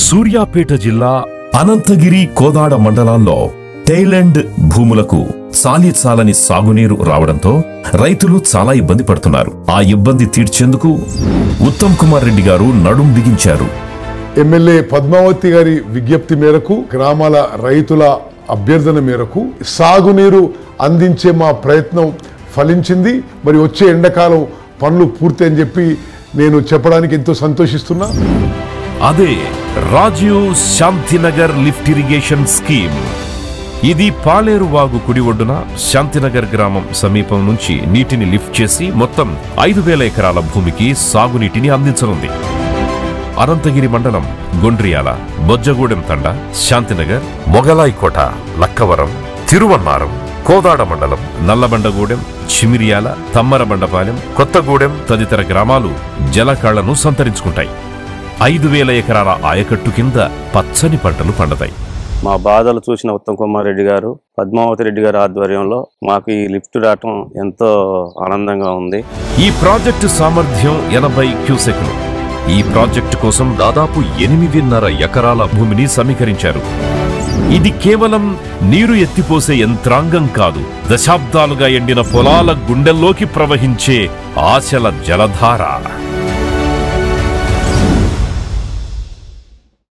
సూర్యాపేట జిల్లా అనంతగిరి కోదాడ మండలాల్లో టైలాండ్ భూములకు చాలని సాగునీరు రావడంతో రైతులు చాలా ఇబ్బంది పడుతున్నారు. ఆ ఇబ్బంది తీర్చేందుకు ఉత్తమ్ కుమార్ రెడ్డి గారు నడుం బిగించారు. ఎమ్మెల్యే పద్మావతి గారి విజ్ఞప్తి మేరకు, గ్రామాల రైతుల అభ్యర్థన మేరకు సాగునీరు అందించే మా ప్రయత్నం ఫలించింది. మరి వచ్చే ఎండాకాలం పనులు పూర్తి అని చెప్పి నేను చెప్పడానికి ఎంతో సంతోషిస్తున్నా. అదే Rajiv Shantinagar lift irrigation scheme. ఇది పాలేరు వాగు కుడి ఒడ్డున శాంతినగర్ గ్రామం సమీపం నుంచి నీటిని లిఫ్ట్ చేసి మొత్తం 5,000 ఎకరాల భూమికి సాగునీటిని అందించనుంది. అనంతగిరి మండలం గొండ్రియాల, బొజ్జగూడెం తండ, శాంతినగర్, మొగలాయికోట, లక్కవరం, తిరువన్నారం, కోదాడ మండలం, నల్లబండగూడెం, చిమిరియాల, తమ్మరబండపాలెం, కొత్తగూడెం తదితర గ్రామాలు జలకాళ్లను సంతరించుకుంటాయి. 5,000 ఎకరాల ఆయకట్టు కింద పచ్చని పంటలు పండుతాయి. మా బాధలు చూసిన ఉత్తమ్ కుమార్ రెడ్డి గారు, పద్మావతి రెడ్డి గారి ఆధ్వర్యంలో మాకు ఈ లిఫ్ట్ రావటం ఎంతో ఆనందంగా ఉంది. ఈ ప్రాజెక్టు సామర్థ్యం 80 క్యూసెక్లు. ఈ ప్రాజెక్టు కోసం దాదాపు 8.5 ఎకరాల భూమిని సమీకరించారు. ఇది కేవలం నీరు ఎత్తిపోసే యంత్రాంగం కాదు, దశాబ్దాలుగా ఎండిన పొలాల గుండెల్లోకి ప్రవహించే ఆశల జలధార.